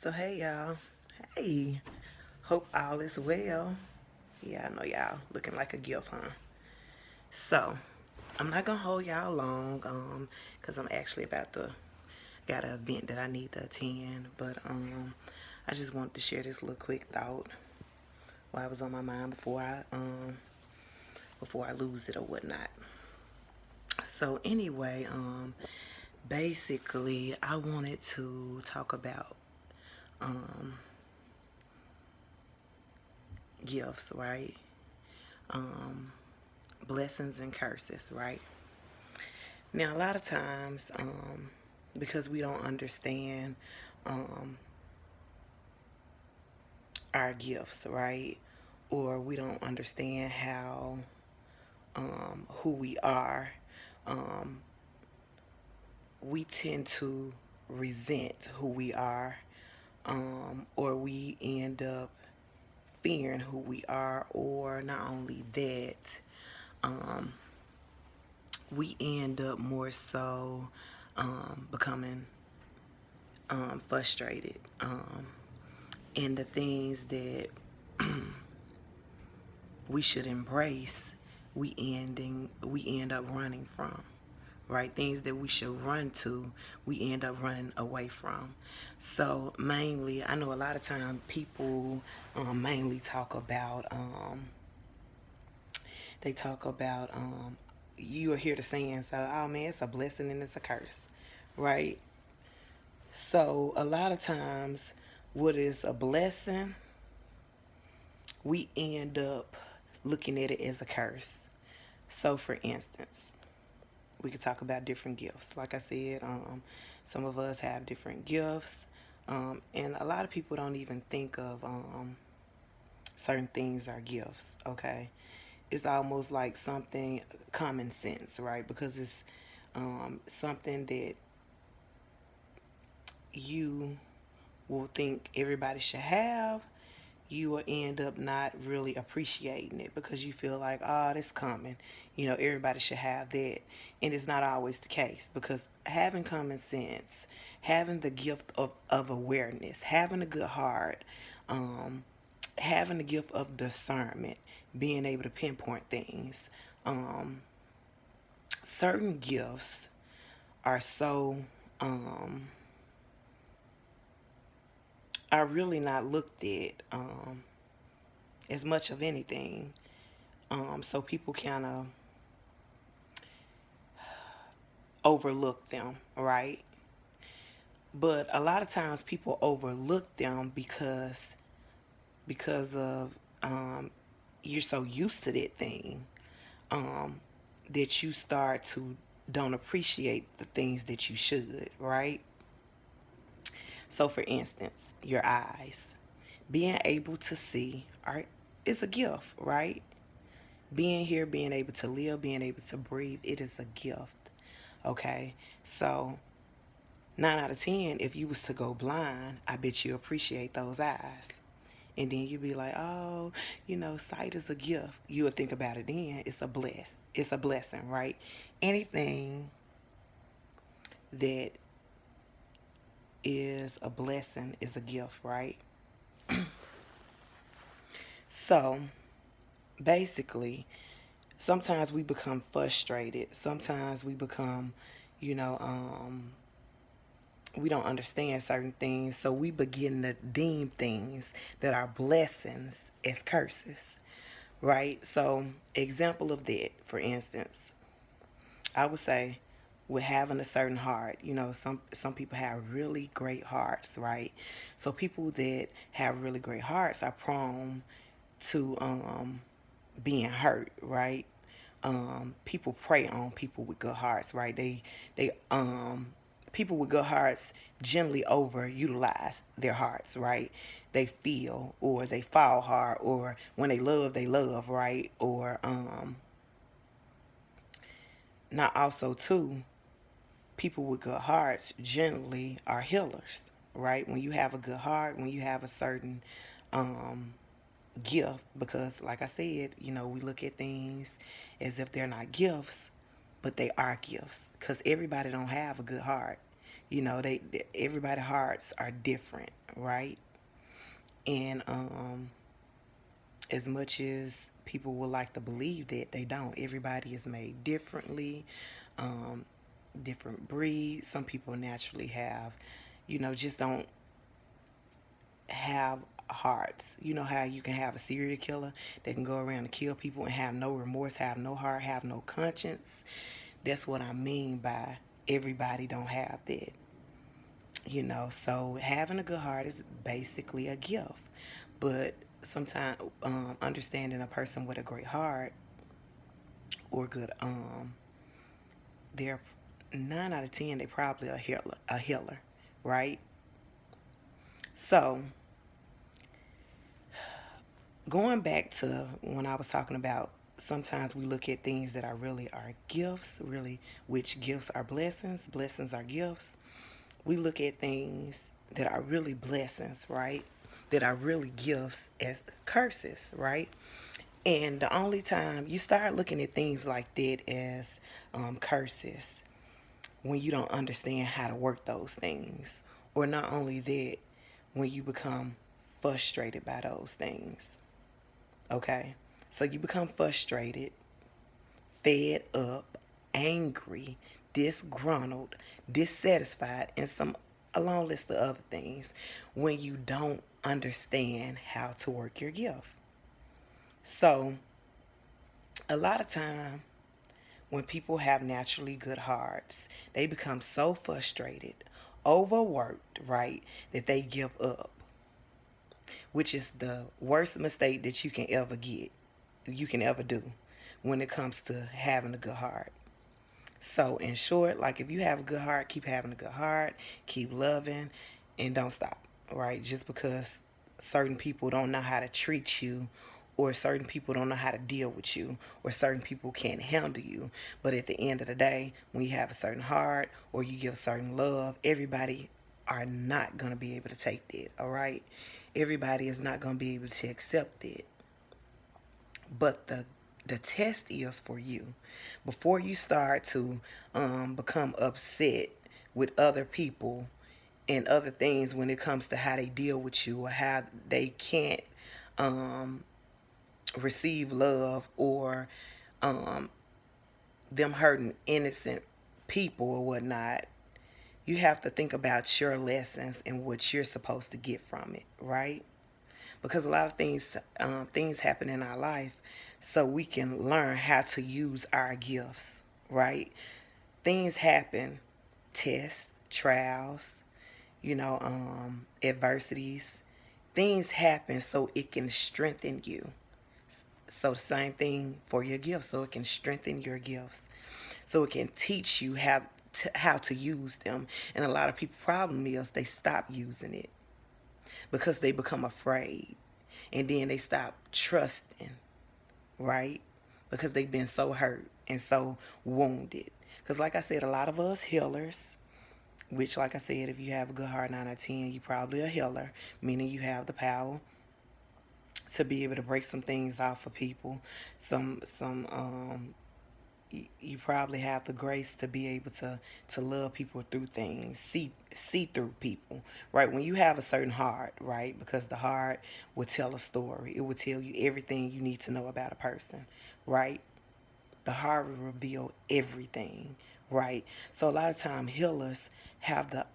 So hey y'all. Hey. Hope all is well. Yeah, I know y'all looking like a gift, huh? So I'm not gonna hold y'all long, because I'm actually about to got an event that I need to attend. But I just wanted to share this little quick thought while I was on my mind before I lose it or whatnot. So anyway, basically I wanted to talk about um gifts, right? Um Blessings and curses, right? Now, a lot of times, because we don't understand um, our gifts, right? Or we don't understand how, who we are, um, we tend to resent who we are, or we end up fearing who we are, or not only that, um, we end up more so becoming frustrated in the things that we should embrace. We end up running from, right? Things that we should run to, we end up running away from. So mainly, I know a lot of time people mainly talk about they talk about you are here to saying, so oh man, it's a blessing and it's a curse, right? So a lot of times, what is a blessing, we end up looking at it as a curse. So for instance, we could talk about different gifts. Like I said, some of us have different gifts, and a lot of people don't even think of certain things are gifts. Okay, it's almost like something common sense, right? Because it's something that you will think everybody should have, you will end up not really appreciating it because you feel like, oh, that's common. You know, everybody should have that. And it's not always the case because having common sense, having the gift of awareness, having a good heart, um, having the gift of discernment, being able to pinpoint things, um, certain gifts are so um, are really not looked at as much of anything. So people kind of overlook them, right? But a lot of times people overlook them because of you're so used to that thing um, that you start to don't appreciate the things that you should, right? So for instance, your eyes, being able to see, are is a gift, right? Being here, being able to live, being able to breathe, it is a gift. Okay, so 9 out of 10, if you was to go blind, I bet you appreciate those eyes. And then you'd be like, oh, sight is a gift. You would think about it then. It's a blessing, right? Anything that is a blessing is a gift, right? So basically, sometimes we become frustrated. Sometimes we become, you know, we don't understand certain things, so we begin to deem things that are blessings as curses, right? So, example of that, for instance, I would say with having a certain heart, some people have really great hearts, right? So people that have really great hearts are prone to being hurt, right? People prey on people with good hearts, right? They people with good hearts generally overutilize their hearts, right? They feel or they fall hard, or when they love, right? Or not also too, people with good hearts generally are healers, right? When you have a good heart, when you have a certain um gift, because like I said, we look at things as if they're not gifts, but they are gifts because everybody don't have a good heart. You know, everybody's hearts are different, right? And as much as people would like to believe that, they don't. Everybody is made differently, um, different breeds. Some people naturally have, just don't have hearts. You know how you can have a serial killer that can go around and kill people and have no remorse, have no heart, have no conscience. That's what I mean by everybody don't have that. So having a good heart is basically a gift. But sometimes understanding a person with a great heart or good, they're 9 out of 10, they probably a healer, right? So going back to when I was talking about sometimes we look at things that are really our gifts, really, which gifts are blessings, blessings are gifts. We look at things that are really blessings, right? That are really gifts as curses, right? And the only time you start looking at things like that as curses, when you don't understand how to work those things. Or not only that, when you become frustrated by those things. Okay? So you become frustrated, fed up, angry, disgruntled, dissatisfied, and some a long list of other things when you don't understand how to work your gift. So a lot of time when people have naturally good hearts, they become so frustrated, overworked, right, that they give up, which is the worst mistake that you can ever do when it comes to having a good heart. So, in short, like if you have a good heart, keep having a good heart, keep loving, and don't stop, right? Just because certain people don't know how to treat you, or certain people don't know how to deal with you, or certain people can't handle you. But at the end of the day, when you have a certain heart or you give certain love, everybody are not going to be able to take that, all right? Everybody is not going to be able to accept it. But the test is for you. Before you start to become upset with other people and other things when it comes to how they deal with you or how they can't um, receive love or um, them hurting innocent people or whatnot, you have to think about your lessons and what you're supposed to get from it, right? Because a lot of things happen in our life so we can learn how to use our gifts, right? Things happen, tests, trials, adversities. Things happen so it can strengthen you. So same thing for your gifts, so it can strengthen your gifts, so it can teach you how to use them. And a lot of people problem is they stop using it because they become afraid, and then they stop trusting, right? Because they've been so hurt and so wounded. Because like I said, a lot of us healers, which like I said, if you have a good heart, 9 out of 10, you probably a healer, meaning you have the power to be able to break some things off for people. You probably have the grace to be able to love people through things, see through people, right? When you have a certain heart, right? Because the heart will tell a story. It will tell you everything you need to know about a person, right? The heart will reveal everything, right? So a lot of time healers have the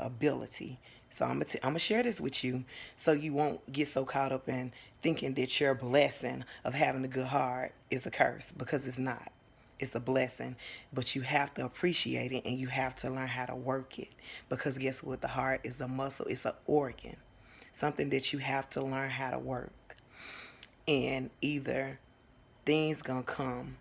ability. So I'm gonna share this with you so you won't get so caught up in thinking that your blessing of having a good heart is a curse, because it's not. It's a blessing, but you have to appreciate it and you have to learn how to work it, because guess what? The heart is a muscle. It's an organ, something that you have to learn how to work. And either things gonna come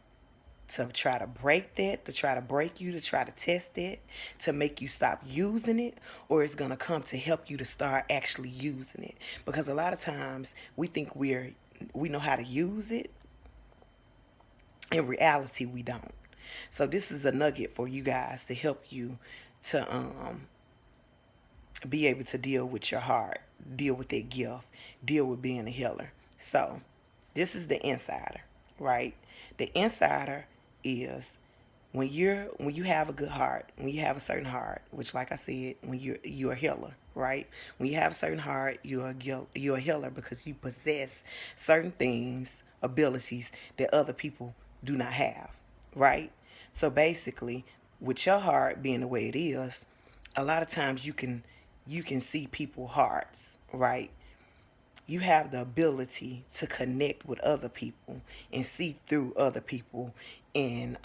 to try to break that, to try to break you, to try to test it, to make you stop using it, or it's going to come to help you to start actually using it. Because a lot of times we think we know how to use it. In reality, we don't. So this is a nugget for you guys to help you to be able to deal with your heart, deal with that gift, deal with being a healer. So this is the insider, right? The insider is when you have a good heart, when you have a certain heart, which like I said, when you're a healer, right? When you have a certain heart, you're a healer because you possess certain things, abilities that other people do not have, right? So basically, with your heart being the way it is, a lot of times you can see people's hearts, right? You have the ability to connect with other people and see through other people and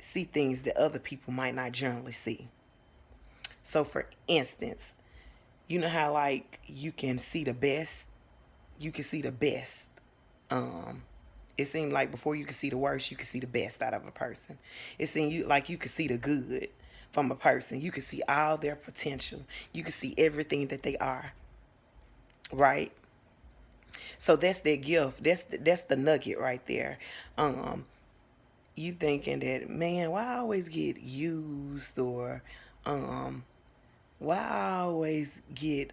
see things that other people might not generally see. So for instance, you know how like you can see the best, you can see the best. Um, it seemed like before you could see the worst, you could see the best out of a person. It seemed like you could see the good from a person. You could see all their potential. You could see everything that they are, right? So that's their gift. That's the nugget right there. Um, you thinking that, man, why I always get used, or um, why I always get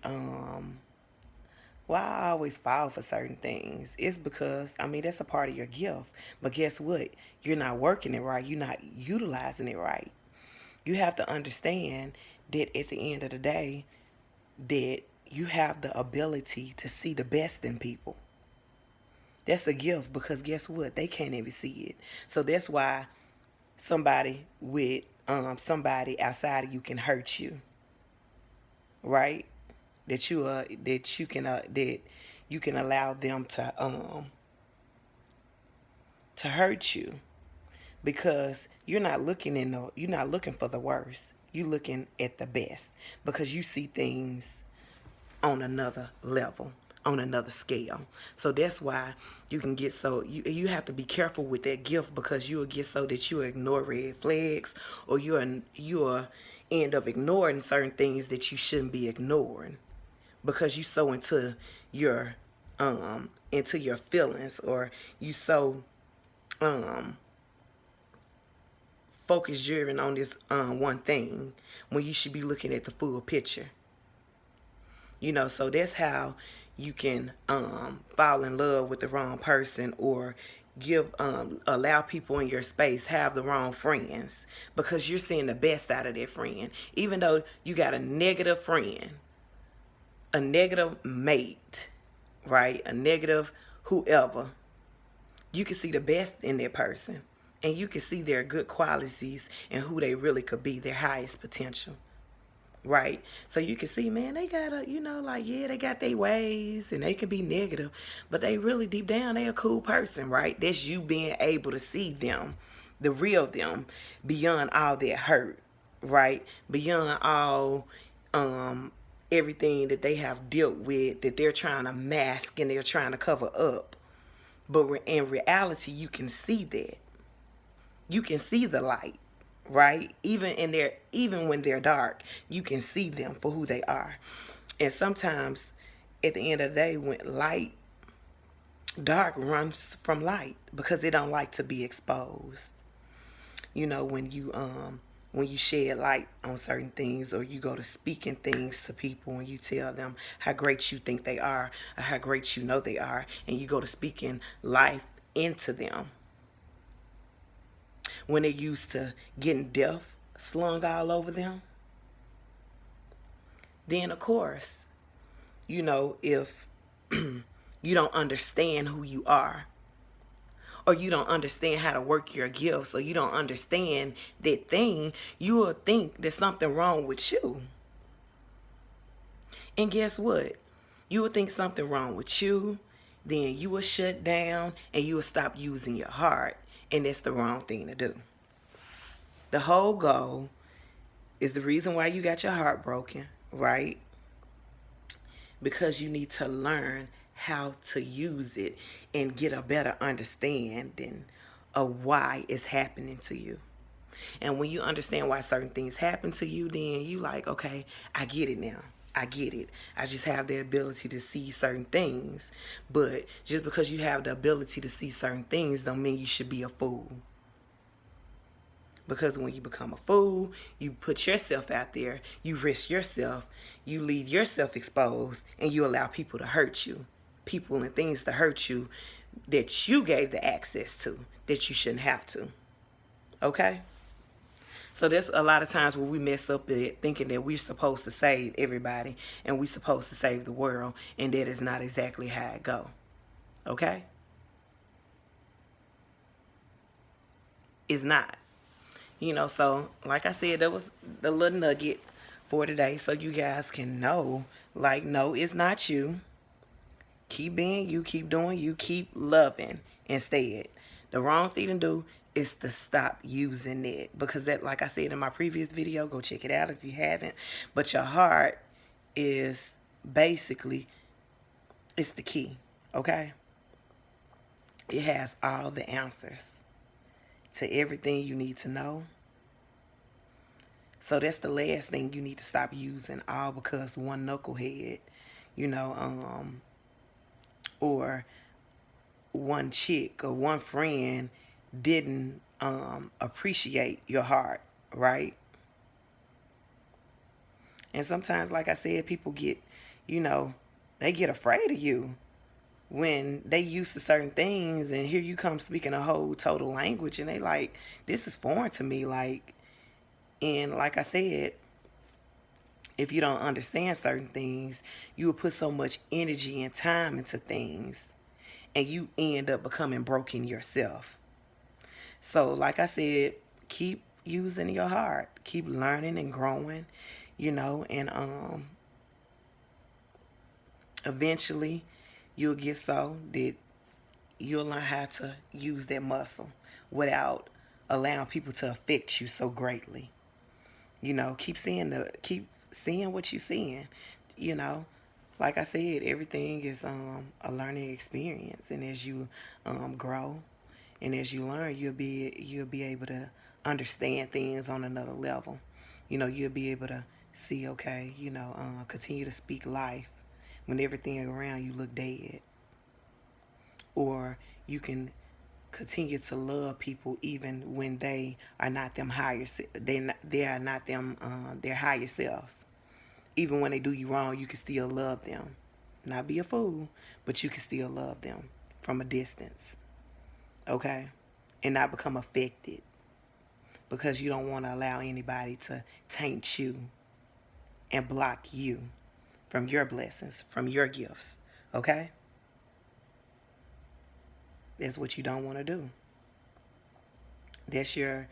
why I always fall for certain things. It's because, I mean, that's a part of your gift. But guess what? You're not working it right. You're not utilizing it right. You have to understand that at the end of the day, that you have the ability to see the best in people. That's a gift, because guess what? They can't even see it. So that's why somebody with somebody outside of you can hurt you, right? That you can allow them to hurt you, because you're not looking for the worst. You're looking at the best, because you see things on another level, on another scale. So that's why you can get so you have to be careful with that gift, because you will get so that you ignore red flags, or you'll end up ignoring certain things that you shouldn't be ignoring, because you so into your feelings, or you so um focus driven on this one thing, when you should be looking at the full picture. So that's how you can fall in love with the wrong person, or allow people in your space have the wrong friends, because you're seeing the best out of that friend, even though you got a negative friend, a negative mate, right? A negative whoever. You can see the best in that person, and you can see their good qualities and who they really could be, their highest potential. Right? So you can see, man, they got like, yeah, they got their ways and they can be negative, but they really deep down, they a cool person, right? That's you being able to see them, the real them, beyond all their hurt, right? Beyond all everything that they have dealt with, that they're trying to mask and they're trying to cover up. But in reality, you can see that. You can see the light, right? Even when they're dark, you can see them for who they are. And sometimes at the end of the day, when dark runs from light, because it don't like to be exposed. When you shed light on certain things, or you go to speaking things to people and you tell them how great you think they are, or how great you know they are, and you go to speaking life into them, when they're used to getting death slung all over them, then of course, if you don't understand who you are, or you don't understand how to work your gifts, or you don't understand that thing, you will think there's something wrong with you. And guess what? You will think something wrong with you, then you will shut down and you will stop using your heart. And that's the wrong thing to do. The whole goal is the reason why you got your heart broken, right? Because you need to learn how to use it and get a better understanding of why it's happening to you. And when you understand why certain things happen to you, then you like, okay, I get it now. I get it. I just have the ability to see certain things. But just because you have the ability to see certain things don't mean you should be a fool. Because when you become a fool, you put yourself out there, you risk yourself, you leave yourself exposed, and you allow people to hurt you. People and things to hurt you that you gave the access to, that you shouldn't have to. Okay? So there's a lot of times where we mess up at thinking that we're supposed to save everybody and we're supposed to save the world, and that is not exactly how it go. Okay? It's not. So like I said, that was the little nugget for today, so you guys can know, like, no, it's not you. Keep being you, keep doing you, keep loving instead. The wrong thing to do is to stop using it, because that, like I said in my previous video, go check it out if you haven't, but your heart is basically, it's the key, okay? It has all the answers to everything you need to know. So that's the last thing you need to stop using, all because one knucklehead, or one chick or one friend didn't appreciate your heart, right? And sometimes, like I said, people get, they get afraid of you when they used to certain things, and here you come speaking a whole total language, and they like, this is foreign to me. Like, and like I said, if you don't understand certain things, you will put so much energy and time into things, and you end up becoming broken yourself. So, like I said, keep using your heart, keep learning and growing, and eventually you'll get so that you'll learn how to use that muscle without allowing people to affect you so greatly. Keep seeing what you're seeing. You know, like I said, everything is a learning experience, and as you grow and as you learn, you'll be able to understand things on another level. You'll be able to see, okay, continue to speak life when everything around you look dead, or you can continue to love people even when they are not them higher, they are not them their higher selves. Even when they do you wrong, you can still love them. Not be a fool, but you can still love them from a distance, okay? And not become affected, because you don't want to allow anybody to taint you and block you from your blessings, from your gifts, okay? That's what you don't want to do. That's your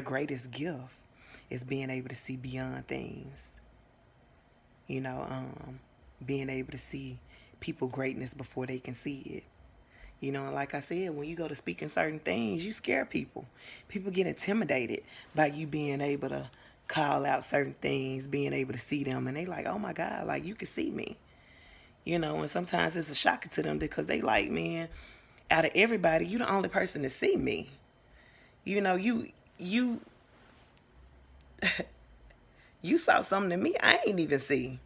greatest gift, is being able to see beyond things. Being able to see people greatness before they can see it. And like I said, when you go to speaking certain things, you scare people. People get intimidated by you being able to call out certain things, being able to see them, and they like, oh my God, like, you can see me. And sometimes it's a shocker to them, because they like, man, out of everybody, you the only person to see me. You you saw something in me I ain't even see.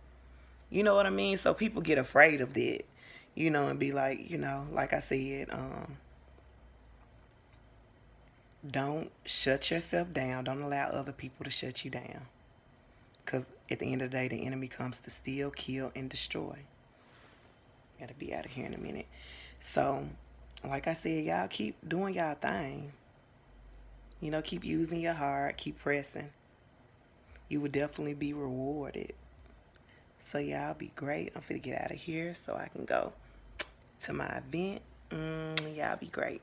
You know what I mean? So people get afraid of that, and be like, like I said, don't shut yourself down. Don't allow other people to shut you down. Because at the end of the day, the enemy comes to steal, kill, and destroy. Gotta be out of here in a minute. So, like I said, y'all keep doing y'all thing. Keep using your heart, keep pressing. You will definitely be rewarded. So y'all be great. I'm finna get out of here so I can go to my event. Y'all be great.